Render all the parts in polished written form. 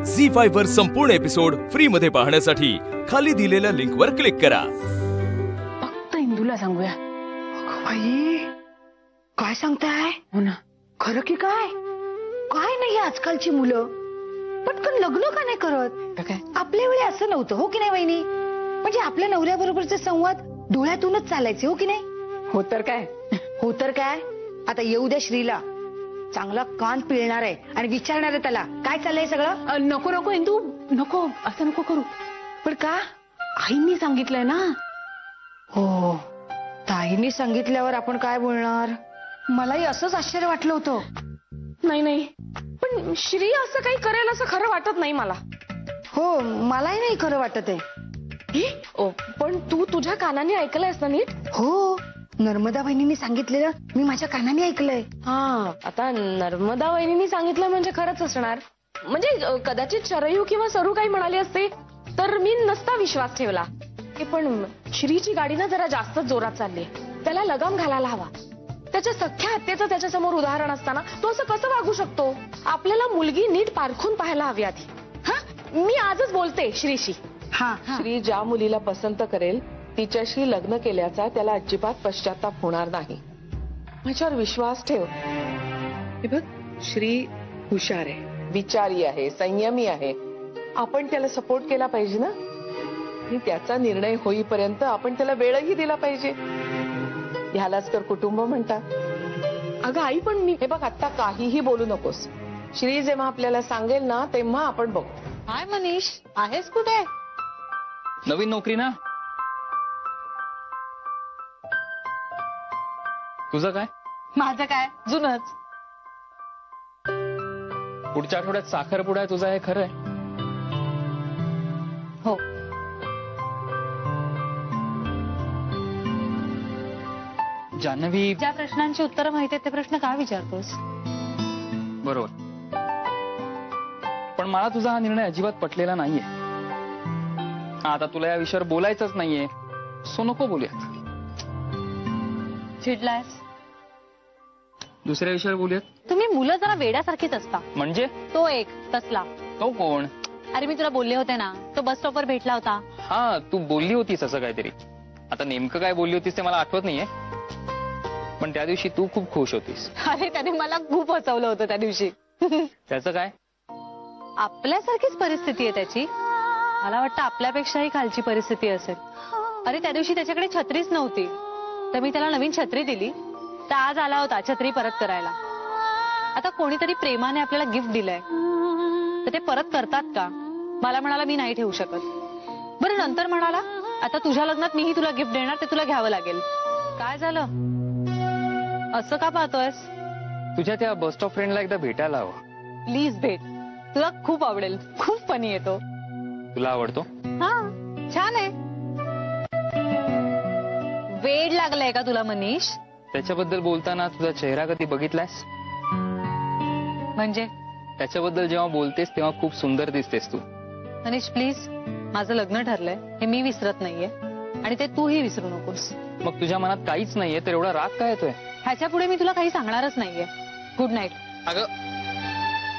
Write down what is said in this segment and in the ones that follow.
झी5 वर संपूर्ण episode free मध्ये पाहण्यासाठी खाली दिलेल्या लिंक वर क्लिक करा। फक्त इंदूला सांगूया। आई काय सांगताय? हो ना, खरं की काय? काय नाही आजकालची मुलं पटकन लग्न का नाही करत? काय आपल्या वेळी असं नव्हतं, हो की नाही वहिनी? म्हणजे आपल्या नवऱ्याबरोबरचे संवाद डोळ्यातूनच चालायचे, हो की नाही? हो तर काय, हो तर काय? आता येऊ द्या श्रीला, चांगला कान पिळणार आहे आणि विचारणार आहे त्याला काय चाललंय सगळं। नको नको इंदू, नको, असं नको करू। पण का? आईंनी सांगितलंय ना। हो, ताईंनी सांगितल्यावर आपण काय बोलणार? मलाही असंच आश्चर्य वाटलं होतं। नाही नाही, पण श्री असं काही करेल असं खरं वाटत नाही मला। हो, मलाही नाही खरं वाटत आहे। पण तू तुझ्या कानाने ऐकलंयस ना नीट? हो, नर्मदा वहिनींनी सांगितलेलं मी माझ्या कानाने ऐकलंय। हा, आता नर्मदा वहिनींनी सांगितलं म्हणजे खरंच असणार। म्हणजे कदाचित शरयू किंवा सरू काही म्हणाले असते तर मी नसता विश्वास ठेवला। पण श्रीची गाडी ना जरा जास्त जोरात चालली, त्याला लगाम घालायला हवा। त्याच्या सख्या हत्येचं त्याच्या समोर उदाहरण असताना तो असं कसं वागू शकतो? आपल्याला मुलगी नीट पारखून पाहायला हवी आधी। हा, मी आजच बोलते श्रीशी। हा, श्री ज्या मुलीला पसंत करेल तिच्याशी लग्न केल्याचा त्याला अजिबात पश्चाताप होणार नाही, माझ्यावर विश्वास ठेव। हे बघ, श्री हुशार आहे, विचारी आहे, संयमी आहे, आपण त्याला सपोर्ट केला पाहिजे ना। आणि त्याचा निर्णय होईपर्यंत आपण त्याला वेळही दिला पाहिजे, ह्यालाच तर कुटुंब म्हणतात। अगं आई, पण मी हे बघ, आता काहीही बोलू नकोस। श्री जेव्हा आपल्याला सांगेल ना तेव्हा आपण बघू। हाय मनीष, आहेस कुठे? नवीन नोकरी ना? तुझं काय? माझं काय, जुनच। पुढच्या आठवड्यात साखरपुडा आहे तुझा, हे खरं आहे? हो, जान्हवी, ज्या प्रश्नांची उत्तरं माहिती आहेत ते प्रश्न का विचारतोस? बरोबर, पण मला तुझा हा निर्णय अजिबात पटलेला नाहीये। आता तुला या विषयावर बोलायचंच नाहीये, सो नको बोलूयात। चिडलायस? दुसऱ्या विषयावर बोलूयात। तुम्ही मुलं जरा वेड्यासारखीच असता। म्हणजे? तो एक तसला। तो कोण? अरे मी तुला बोलले होते ना, तो बस स्टॉपवर भेटला होता। हा, तू बोलली होतीस असं काहीतरी। आता नेमकं काय बोलली होतीस ते मला आठवत नाहीये, पण त्या दिवशी तू खूप खुश होतीस। अरे त्याने मला खूप हसवलं होतं त्या दिवशी। त्याचं काय? आपल्यासारखीच परिस्थिती आहे त्याची, मला वाटतं आपल्यापेक्षाही खालची परिस्थिती असेल। अरे त्या दिवशी त्याच्याकडे छत्रीच नव्हती, तर मी त्याला नवीन छत्री दिली, तर आज आला होता छत्री परत करायला। आता कोणीतरी प्रेमाने आपल्याला गिफ्ट दिलंय तर ते परत करतात का? मला म्हणाला मी नाही ठेवू शकत। बरं, नंतर म्हणाला आता तुझ्या लग्नात मीही तुला गिफ्ट देणार, ते तुला घ्यावं लागेल। काय झालं? असं का पाहतोयस? तुझ्या त्या बस स्टॉप फ्रेंडला एकदा भेटायला हवं। प्लीज भेट, तुला खूप आवडेल, खूप फनी येतो। तुला आवडतो? हा, छान आहे। वेड लागलाय का तुला मनीष? त्याच्याबद्दल बोलताना तुझा चेहरा कधी बघितलायस? म्हणजे? त्याच्याबद्दल जेव्हा बोलतेस तेव्हा खूप सुंदर दिसतेस तू। मनीष प्लीज, माझं लग्न ठरलंय हे मी विसरत नाहीये आणि ते तूही विसरू नकोस। मग तुझ्या मनात काहीच नाहीये तर एवढा राग काय येतोय? ह्याच्या पुढे मी तुला काही सांगणारच नाहीये। Good night. अगं,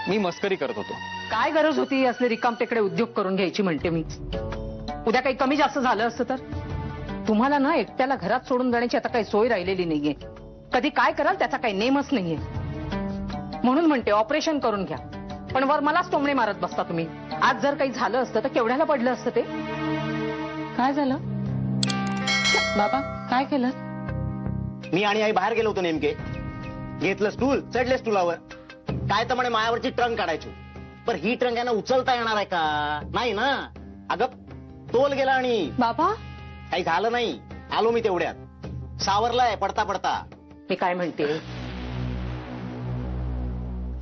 मी मस्करी करत होतो। काय गरज होती असले रिकामटेकडे उद्योग करून घ्यायची म्हणते मी। उद्या काही कमी जास्त झालं असतं तर? तुम्हाला ना एकट्याला घरात सोडून जाण्याची आता काही सोय राहिलेली नाहीये। कधी काय कराल त्याचा काही नेमच नाहीये, म्हणून म्हणते ऑपरेशन करून घ्या। पण वर मलाच टोमणे मारत बसता तुम्ही। आज जर काही झालं असतं तर केवढ्याला पडलं असतं ते? काय झालं बाबा, काय केलं? मी आणि आई बाहेर गेलो होतो नेमके, घेतलं स्टूल, चढले स्टूलावर। काय तर म्हणे मायावरची ट्रंक काढायची, पण ही ट्रंक यांना उचलता येणार आहे का? नाही ना। अगं, तोल गेला आणि बाबा काही झालं नाही, आलो मी तेवढ्यात। सावरलाय पडता पडता। मी काय म्हणते,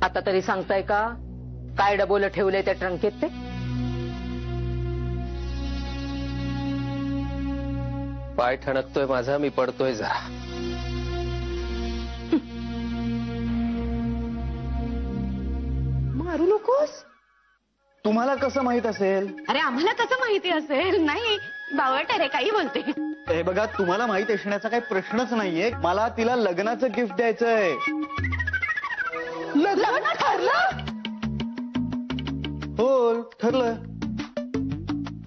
आता तरी सांगताय का काय डबोलं ठेवलंय त्या ट्रंकेत ते? पाय ठणकतोय माझा, मी पडतोय जरा। मारू नकोस। तुम्हाला कसं माहित असेल? अरे आम्हाला कसं माहिती असेल? नाही बावळट रे, काही बोलते। हे बघा, तुम्हाला माहित असण्याचा काही प्रश्नच नाहीये। मला तिला लग्नाचं गिफ्ट द्यायचंय। लग्न ठरलं? हो, ठरलं.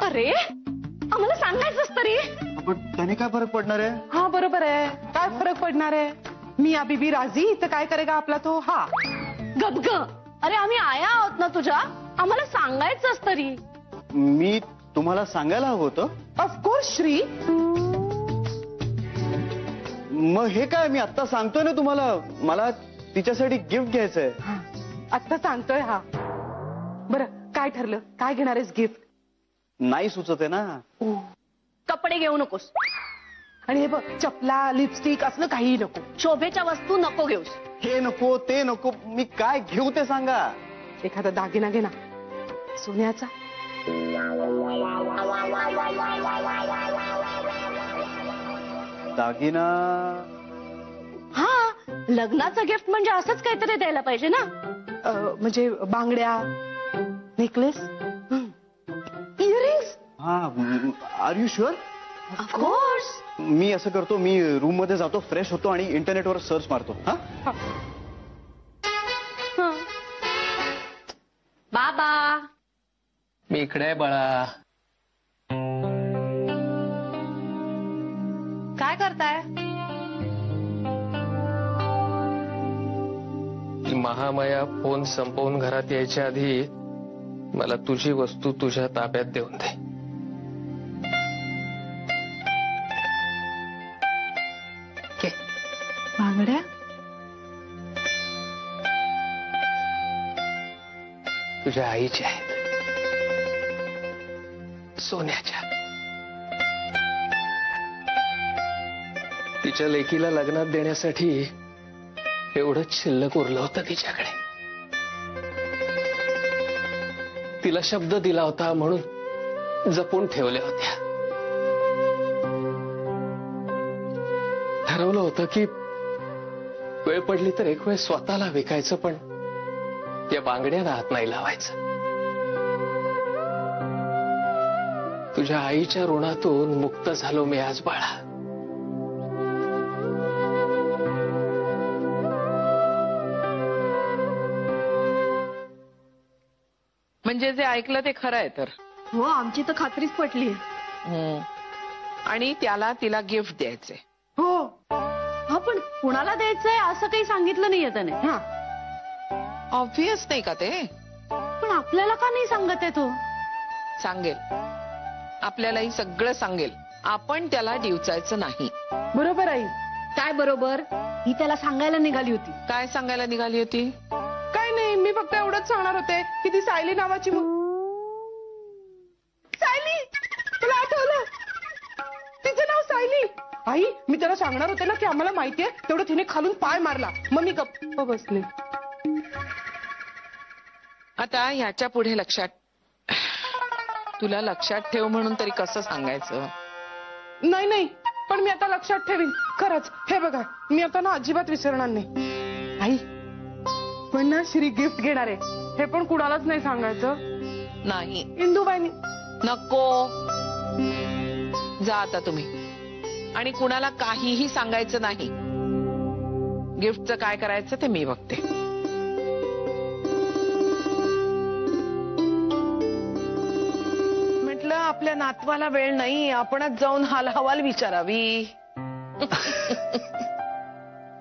अरे आम्हाला सांगायचंच तरी. पण त्याने काय फरक पडणार आहे? हा बरोबर आहे, काय फरक पडणार आहे? मी बीबी राजी तर काय करेगा आपला तो हा. गबग. अरे आम्ही आया आहोत ना तुझ्या, आम्हाला सांगायचंच तरी. मी तुम्हाला सांगायला हवं होतं. ऑफकोर्स श्री. मग हे काय, मी आता सांगतोय ना तुम्हाला, मला तिच्यासाठी गिफ्ट घ्यायचंय. आत्ता सांगतोय हा. बरं काय ठरलं, काय घेणार आहेस गिफ्ट? नाही सुचत आहे ना. कपडे घेऊ नकोस, आणि हे बघ चपला लिपस्टिक असलं काहीही नको. शोभेच्या वस्तू नको घेऊस. हे नको ते नको, मी काय घेऊ ते सांगा. एखादा दागिना घे ना, सोन्याचा. दागिना? हा, लग्नाचं गिफ्ट म्हणजे असंच काहीतरी द्यायला पाहिजे ना. म्हणजे बांगड्या, नेकलेस, इयरिंग्स. हा, आर यू शुअर? ऑफकोर्स. मी असं करतो, मी रूम मध्ये जातो, फ्रेश होतो आणि इंटरनेटवर सर्च मारतो. हा, बाबा. मी इकडे आहे बाळा. काय करताय? महामाया फोन संपवून घरात यायच्या आधी मला तुझी वस्तू तुझ्या ताब्यात देऊन दे. बांगड्या? तुझ्या आईच्या आहेत, सोन्याच्या. तिच्या लेकीला लग्नात देण्यासाठी एवढंच शिल्लक उरलं होतं तिच्याकडे. तिला शब्द दिला होता म्हणून जपून ठेवल्या होत्या. ठरवलं होतं की वेळ पडली तर एक वेळ स्वतःला विकायचं, पण या बांगड्याला हात नाही लावायचं. तुझ्या आईच्या ऋणातून मुक्त झालो मी आज बाळा. म्हणजे जे ऐकलं ते खरं आहे तर. हो, आमची तर खात्रीच पटली. आणि त्याला तिला गिफ्ट द्यायचंय. हो. हा, पण कुणाला द्यायचंय असं काही सांगितलं नाहीये त्याने. हा, ऑब्व्हियस नाही का ते? पण आपल्याला का नाही सांगत आहे तो? सांगेल, आपल्यालाही सगळं सांगेल. आपण त्याला डिवचायचं नाही. बरोबर आई? काय बरोबर? ही त्याला सांगायला निघाली होती. काय सांगायला निघाली होती? काय नाही, मी फक्त एवढंच सांगणार होते की ती सायली नावाची सायली, तुला आठवलं? तिचं नाव सायली. आई, मी त्याला सांगणार होते ना की आम्हाला माहितीये, तेवढं तिने खालून पाय मारला, मग मी गप्प बसले. आता ह्याच्या पुढे लक्षात, तुला लक्षात ठेव म्हणून तरी कसं सांगायचं? नाही नाही, पण मी आता लक्षात ठेवीन खरंच. हे बघा, मी आता ना अजिबात विसरणार नाही. आई, पण ना श्री गिफ्ट घेणार आहे, हे पण कुणालाच नाही सांगायचं. नाही इंदूबाईंनी. नको, जा आता तुम्ही, आणि कुणाला काहीही सांगायचं नाही. गिफ्टचं काय करायचं ते मी बघते. म्हटलं आपल्या नातवाला वेळ नाही, आपणच जाऊन हालहवाल विचारावी.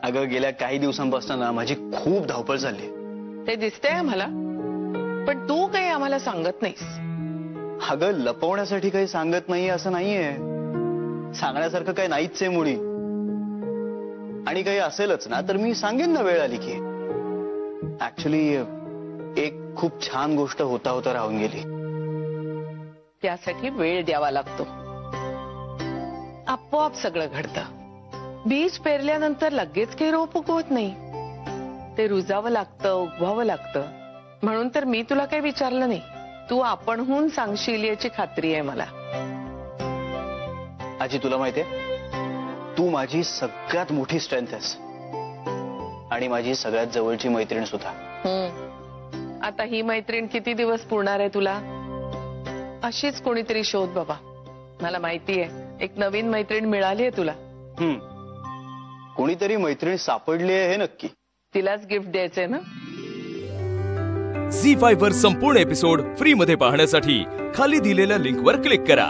अगं, गेल्या काही दिवसांपासून ना माझी खूप धावपळ झाली. ते दिसतंय आम्हाला, पण तू काही आम्हाला सांगत नाहीस. अगं, लपवण्यासाठी काही सांगत नाहीये असं नाहीये, सांगण्यासारखं काही नाहीच आहे मुळी. आणि काही असेलच ना तर मी सांगेन ना वेळ आली की. ऍक्च्युली एक खूप छान गोष्ट होता होता राहून गेली. त्यासाठी वेळ द्यावा लागतो. आपोआप सगळं घडतं. बीज पेरल्यानंतर लगेच काही रोप उगवत नाही, ते रुजावं लागतं, उगवावं लागतं. म्हणून तर मी तुला काही विचारलं नाही. तू आपणहून सांगशील याची खात्री आहे मला. आजी, तुला माहितीये, तू माझी सगळ्यात मोठी स्ट्रेंथ आहेस आणि माझी सगळ्यात जवळची मैत्रीण सुद्धा. आता ही मैत्रीण किती दिवस पुरणार आहे तुला? अशीच कोणीतरी शोध बाबा. मला माहितीये, एक नवीन मैत्रीण मिळाली आहे तुला. कोणीतरी मैत्रीण सापडली आहे हे नक्की. तिलाच गिफ्ट द्यायचंय ना? झी5 वर संपूर्ण एपिसोड फ्री मध्ये पाहण्यासाठी खाली दिलेल्या लिंकवर क्लिक करा.